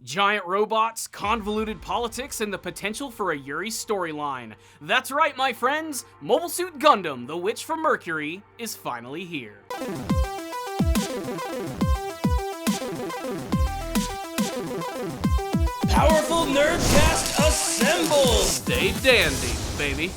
Giant robots, convoluted politics, and the potential for a Yuri storyline. That's right, my friends! Mobile Suit Gundam, the Witch from Mercury, is finally here. Powerful Nerdcast assemble! Stay dandy, baby.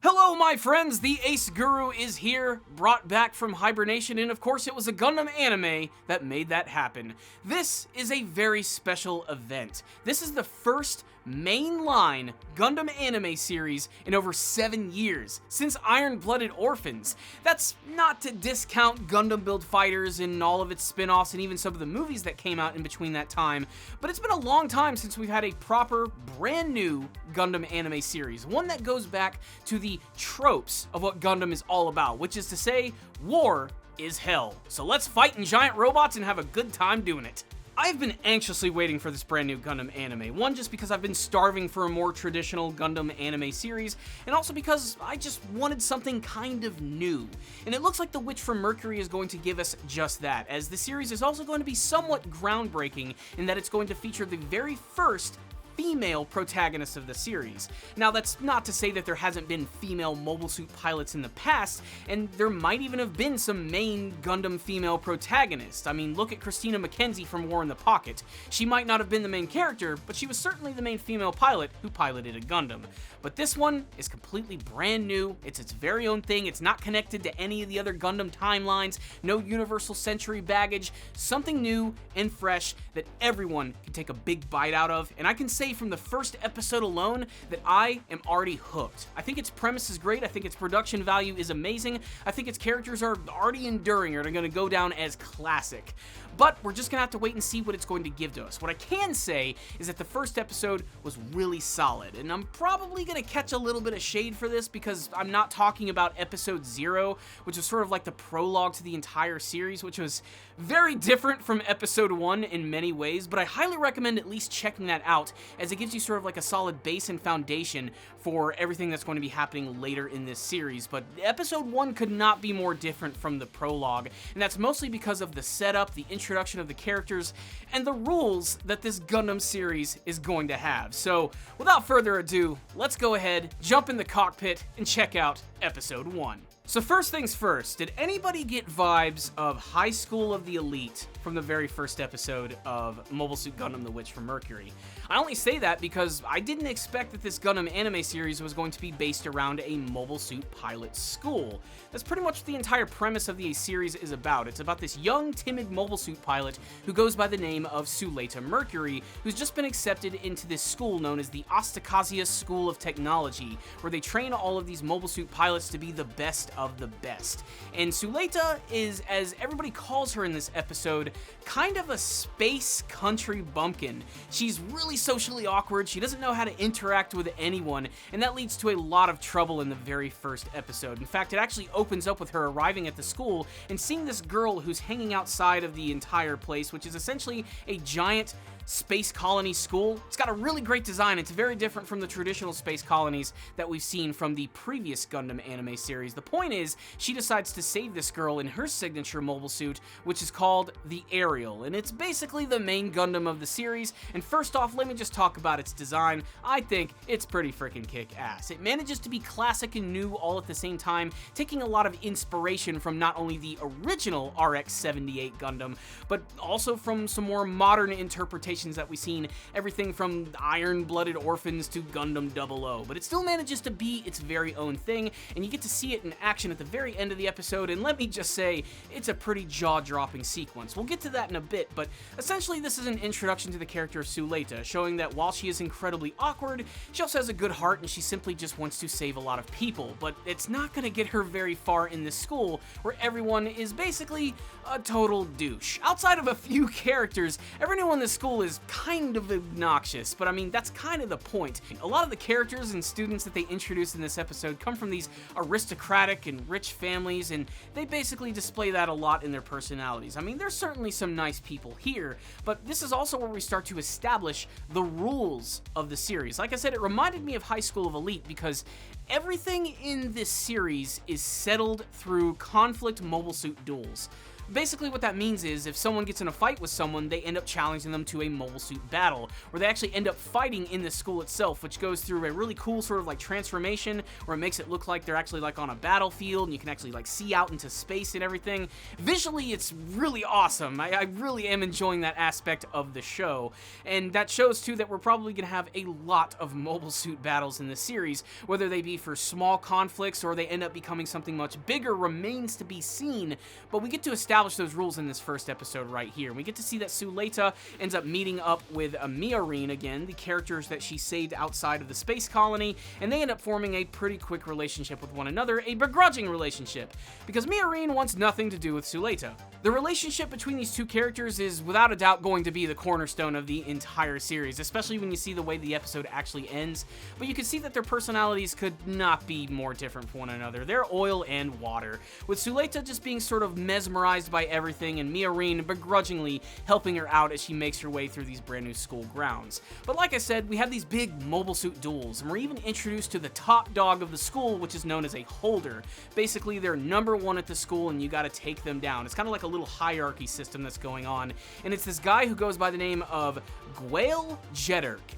Hello, my friends, the Ace Guru is here, brought back from hibernation, and of course it was a Gundam anime that made that happen. This is a very special event. This is the first mainline Gundam anime series in over 7 years, since Iron-Blooded Orphans. That's not to discount Gundam Build Fighters and all of its spin-offs and even some of the movies that came out in between that time, but it's been a long time since we've had a proper, brand new Gundam anime series, one that goes back to the tropes of what Gundam is all about, which is to say, war is hell. So let's fight in giant robots and have a good time doing it. I've been anxiously waiting for this brand new Gundam anime, one just because I've been starving for a more traditional Gundam anime series, and also because I just wanted something kind of new. And it looks like The Witch from Mercury is going to give us just that, as the series is also going to be somewhat groundbreaking in that it's going to feature the very first female protagonist of the series. Now, that's not to say that there hasn't been female mobile suit pilots in the past, and there might even have been some main Gundam female protagonists. I mean, look at Christina McKenzie from War in the Pocket. She might not have been the main character, but she was certainly the main female pilot who piloted a Gundam. But this one is completely brand new, it's its very own thing, it's not connected to any of the other Gundam timelines, no Universal Century baggage, something new and fresh that everyone can take a big bite out of, and I can say from the first episode alone that I am already hooked. I think its premise is great, I think its production value is amazing, I think its characters are already enduring or are going to go down as classic. But we're just going to have to wait and see what it's going to give to us. What I can say is that the first episode was really solid, and I'm probably going to catch a little bit of shade for this because I'm not talking about episode 0, which was sort of like the prologue to the entire series, which was very different from episode 1 in many ways, but I highly recommend at least checking that out, as it gives you sort of like a solid base and foundation for everything that's going to be happening later in this series. But episode 1 could not be more different from the prologue, and that's mostly because of the setup, the introduction of the characters, and the rules that this Gundam series is going to have. So, without further ado, let's go ahead, jump in the cockpit, and check out episode 1. So first things first, did anybody get vibes of High School of the Elite from the very first episode of Mobile Suit Gundam: The Witch from Mercury? I only say that because I didn't expect that this Gundam anime series was going to be based around a mobile suit pilot school. That's pretty much the entire premise of the series is about. It's about this young, timid mobile suit pilot who goes by the name of Suleta Mercury, who's just been accepted into this school known as the Astakasia School of Technology, where they train all of these mobile suit pilots to be the best of the best. And Suleta is, as everybody calls her in this episode, kind of a space country bumpkin. She's really socially awkward, she doesn't know how to interact with anyone, and that leads to a lot of trouble in the very first episode. In fact, it actually opens up with her arriving at the school and seeing this girl who's hanging outside of the entire place, which is essentially a giant space colony school. It's got a really great design. It's very different from the traditional space colonies that we've seen from the previous Gundam anime series. The point is, she decides to save this girl in her signature mobile suit, which is called the Ariel, and it's basically the main Gundam of the series. And first off, let me just talk about its design. I think it's pretty freaking kick-ass. It manages to be classic and new all at the same time, taking a lot of inspiration from not only the original RX-78 Gundam, but also from some more modern interpretations that we've seen, everything from Iron-Blooded Orphans to Gundam 00, but it still manages to be its very own thing, and you get to see it in action at the very end of the episode, and let me just say, it's a pretty jaw-dropping sequence. We'll get to that in a bit, but essentially this is an introduction to the character of Suleta, showing that while she is incredibly awkward, she also has a good heart, and she simply just wants to save a lot of people, but it's not going to get her very far in this school, where everyone is basically a total douche. Outside of a few characters, everyone in this school is kind of obnoxious, but I mean, that's kind of the point. A lot of the characters and students that they introduce in this episode come from these aristocratic and rich families, and they basically display that a lot in their personalities. I mean, there's certainly some nice people here, but this is also where we start to establish the rules of the series. Like I said, it reminded me of High School of Elite because everything in this series is settled through conflict mobile suit duels. Basically what that means is if someone gets in a fight with someone, they end up challenging them to a Mobile Suit battle, where they actually end up fighting in the school itself, which goes through a really cool sort of like transformation where it makes it look like they're actually like on a battlefield and you can actually like see out into space and everything. Visually, it's really awesome. I really am enjoying that aspect of the show, and that shows too that we're probably going to have a lot of Mobile Suit battles in the series, whether they be for small conflicts or they end up becoming something much bigger remains to be seen, but we get to establish those rules in this first episode right here. We get to see that Suleta ends up meeting up with Mercury again, the characters that she saved outside of the space colony, and they end up forming a pretty quick relationship with one another, a begrudging relationship, because Mercury wants nothing to do with Suleta. The relationship between these two characters is without a doubt going to be the cornerstone of the entire series, especially when you see the way the episode actually ends, but you can see that their personalities could not be more different from one another. They're oil and water, with Suleta just being sort of mesmerized by everything and Mercury begrudgingly helping her out as she makes her way through these brand new school grounds. But like I said, we have these big Mobile Suit duels, and we're even introduced to the top dog of the school, which is known as a holder. Basically, they're number one at the school and you gotta take them down. It's kind of like a little hierarchy system that's going on, and it's this guy who goes by the name of Duel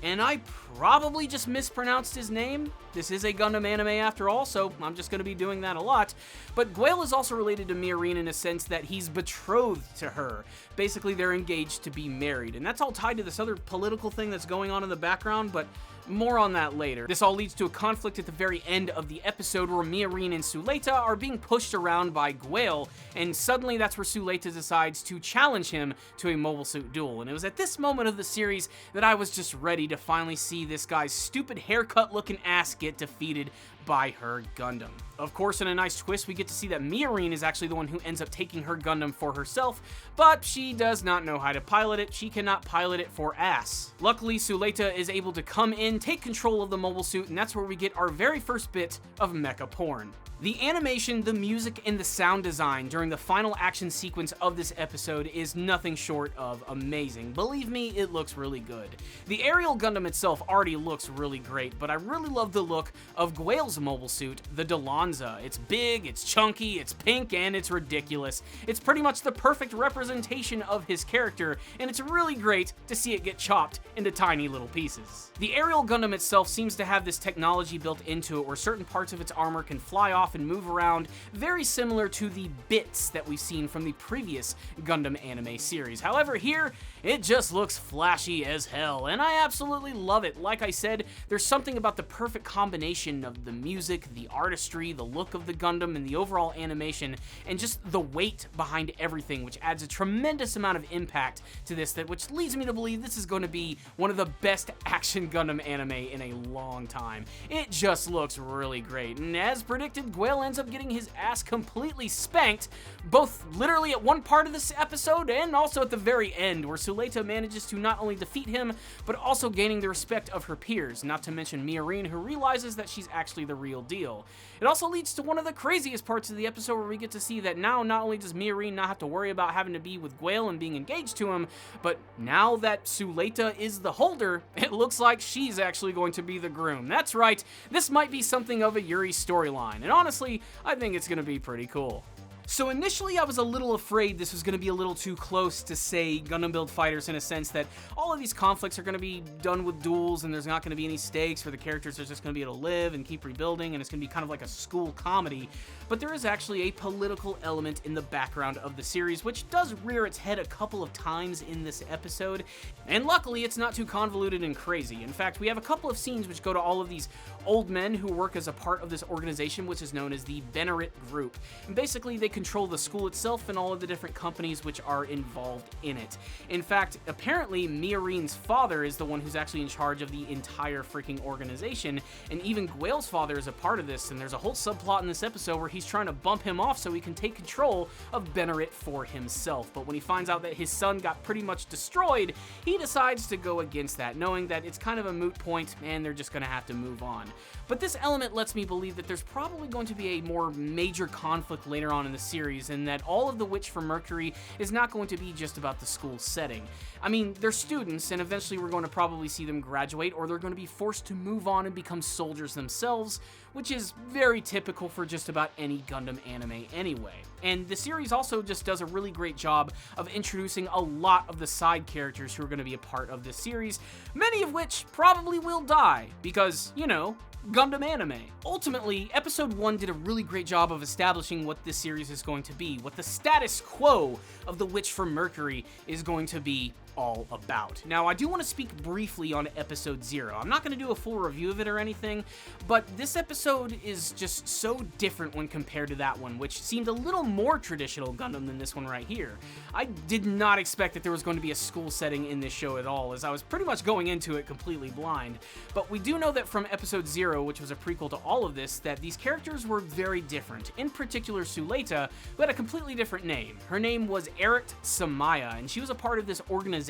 and I probably just mispronounced his name. This is a Gundam anime after all, so I'm just going to be doing that a lot. But Duel is also related to Mercury in a sense that he's betrothed to her. Basically, they're engaged to be married, and that's all tied to this other political thing that's going on in the background, but more on that later. This all leads to a conflict at the very end of the episode where Mercury and Suleta are being pushed around by Duel, and suddenly that's where Suleta decides to challenge him to a Mobile Suit duel. And it was at this moment of the series that I was just ready to finally see this guy's stupid haircut looking ass get defeated by her Gundam. Of course, in a nice twist, we get to see that Mercury is actually the one who ends up taking her Gundam for herself, but she does not know how to pilot it. She cannot pilot it for ass. Luckily, Suleta is able to come in, take control of the Mobile Suit, and that's where we get our very first bit of mecha porn. The animation, the music, and the sound design during the final action sequence of this episode is nothing short of amazing. Believe me, it looks really good. The aerial Gundam itself already looks really great, but I really love the look of Duel's Mobile Suit, the Delanza. It's big, it's chunky, it's pink, and it's ridiculous. It's pretty much the perfect representation of his character, and it's really great to see it get chopped into tiny little pieces. The aerial Gundam itself seems to have this technology built into it where certain parts of its armor can fly off and move around, very similar to the bits that we've seen from the previous Gundam anime series. However, here, it just looks flashy as hell, and I absolutely love it. Like I said, there's something about the perfect combination of the music, the artistry, the look of the Gundam, and the overall animation, and just the weight behind everything, which adds a tremendous amount of impact to this, which leads me to believe this is going to be one of the best action Gundam anime in a long time. It just looks really great, and as predicted, Duel ends up getting his ass completely spanked, both literally at one part of this episode and also at the very end, where Suleta manages to not only defeat him, but also gaining the respect of her peers, not to mention Mercury, who realizes that she's actually the real deal. It also leads to one of the craziest parts of the episode where we get to see that now not only does Mercury not have to worry about having to be with Duel and being engaged to him, but now that Suleta is the holder, it looks like she's actually going to be the groom. That's right, this might be something of a Yuri storyline, and honestly, I think it's going to be pretty cool. So initially I was a little afraid this was going to be a little too close to, say, Gundam Build Fighters, in a sense that all of these conflicts are going to be done with duels and there's not going to be any stakes for the characters. Are just going to be able to live and keep rebuilding, and it's going to be kind of like a school comedy. But there is actually a political element in the background of the series, which does rear its head a couple of times in this episode, and luckily it's not too convoluted and crazy. In fact, we have a couple of scenes which go to all of these old men who work as a part of this organization, which is known as the Venerate Group. And basically, they control the school itself and all of the different companies which are involved in it. In fact, apparently, Mercury's father is the one who's actually in charge of the entire freaking organization, and even Duel's father is a part of this, and there's a whole subplot in this episode where he's trying to bump him off so he can take control of Venerate for himself. But when he finds out that his son got pretty much destroyed, he decides to go against that, knowing that it's kind of a moot point and they're just going to have to move on. But this element lets me believe that there's probably going to be a more major conflict later on in the series, and that all of the Witch from Mercury is not going to be just about the school setting. I mean, they're students, and eventually we're going to probably see them graduate, or they're going to be forced to move on and become soldiers themselves, which is very typical for just about any Gundam anime anyway. And the series also just does a really great job of introducing a lot of the side characters who are going to be a part of this series, many of which probably will die, because, you know, Gundam anime. Ultimately, Episode 1 did a really great job of establishing what this series is going to be, what the status quo of the Witch from Mercury is going to be all about. Now, I do want to speak briefly on Episode 0. I'm not going to do a full review of it or anything, but this episode is just so different when compared to that one, which seemed a little more traditional Gundam than this one right here. I did not expect that there was going to be a school setting in this show at all, as I was pretty much going into it completely blind. But we do know that from Episode 0, which was a prequel to all of this, that these characters were very different. In particular, Suleta, who had a completely different name. Her name was Eric Samaya, and she was a part of this organization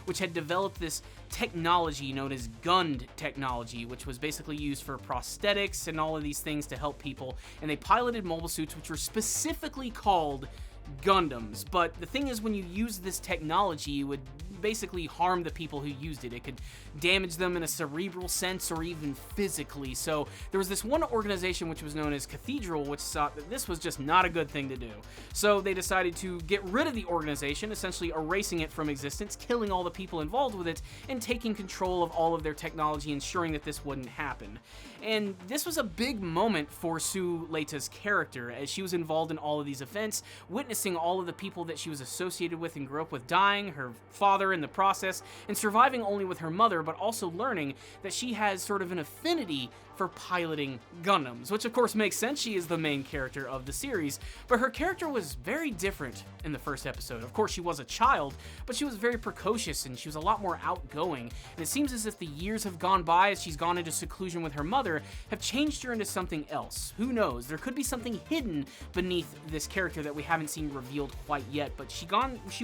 which had developed this technology known as Gund technology, which was basically used for prosthetics and all of these things to help people, and they piloted mobile suits which were specifically called Gundams. But the thing is, when you use this technology, it would basically harm the people who used it. It could damage them in a cerebral sense or even physically. So there was this one organization which was known as Cathedral, which thought that this was just not a good thing to do. So they decided to get rid of the organization, essentially erasing it from existence, killing all the people involved with it, and taking control of all of their technology, ensuring that this wouldn't happen. And this was a big moment for Suleta's character, as she was involved in all of these events, witnessing all of the people that she was associated with and grew up with dying, her father in the process, and surviving only with her mother, but also learning that she has sort of an affinity for piloting Gundams, which of course makes sense. She is the main character of the series, but her character was very different in the first episode. Of course, she was a child, but she was very precocious and she was a lot more outgoing, and it seems as if the years have gone by as she's gone into seclusion with her mother have changed her into something else. Who knows? There could be something hidden beneath this character that we haven't seen revealed quite yet, but she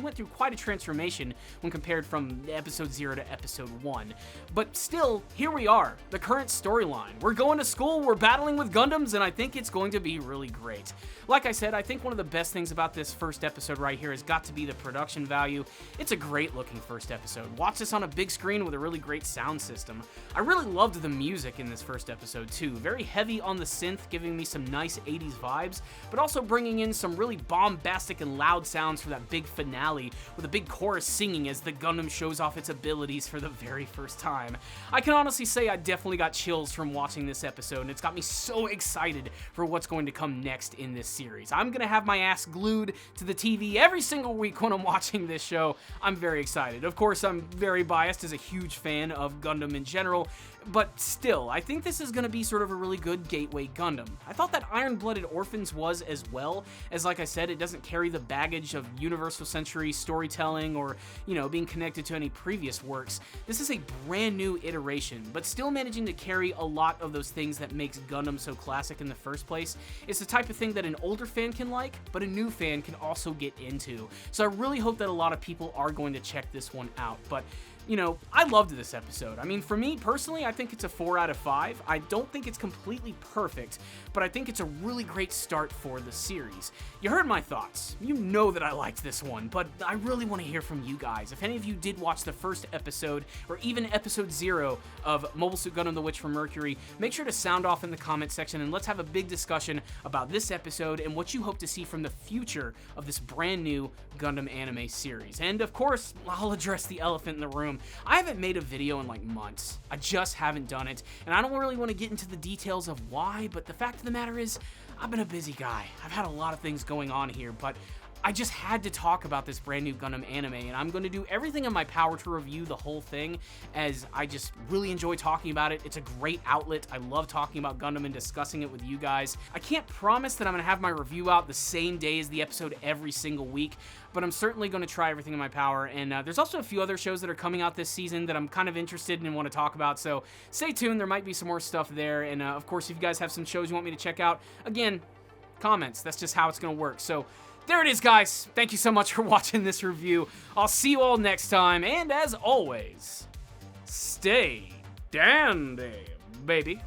went through quite a transformation when compared from episode 0 to episode 1. But still, here we are, the current storyline. We're going to school, we're battling with Gundams, and I think it's going to be really great. Like I said, I think one of the best things about this first episode right here has got to be the production value. It's a great looking first episode. Watch this on a big screen with a really great sound system. I really loved the music in this first episode too. Very heavy on the synth, giving me some nice 80s vibes, but also bringing in some really bombastic and loud sounds for that big finale, with a big chorus singing as the Gundam shows off its abilities for the very first time. I can honestly say I definitely got chills from watching this episode, and it's got me so excited for what's going to come next in this series. I'm gonna have my ass glued to the TV every single week when I'm watching this show. I'm very excited. Of course, I'm very biased as a huge fan of Gundam in general, but still, I think this is going to be sort of a really good gateway Gundam. I thought that Iron-Blooded Orphans was as well, as like I said, it doesn't carry the baggage of Universal Century storytelling or, you know, being connected to any previous works. This is a brand new iteration, but still managing to carry a lot of those things that makes Gundam so classic in the first place. It's the type of thing that an older fan can like, but a new fan can also get into. So I really hope that a lot of people are going to check this one out. But you know, I loved this episode. I mean, for me personally, I think it's a 4 out of 5. I don't think it's completely perfect, but I think it's a really great start for the series. You heard my thoughts. You know that I liked this one, but I really want to hear from you guys. If any of you did watch the first episode, or even episode 0 of Mobile Suit Gundam The Witch from Mercury, make sure to sound off in the comment section and let's have a big discussion about this episode and what you hope to see from the future of this brand new Gundam anime series. And of course, I'll address the elephant in the room. I haven't made a video in like months. I just haven't done it, and I don't really want to get into the details of why, but the fact of the matter is, I've been a busy guy. I've had a lot of things going on here, but I just had to talk about this brand new Gundam anime, and I'm going to do everything in my power to review the whole thing, as I just really enjoy talking about it. It's a great outlet. I love talking about Gundam and discussing it with you guys. I can't promise that I'm going to have my review out the same day as the episode every single week, but I'm certainly going to try everything in my power, and there's also a few other shows that are coming out this season that I'm kind of interested in and want to talk about, so stay tuned. There might be some more stuff there, and of course, if you guys have some shows you want me to check out, again, comments. That's just how it's going to work. So there it is, guys. Thank you so much for watching this review. I'll see you all next time, and as always, stay dandy, baby.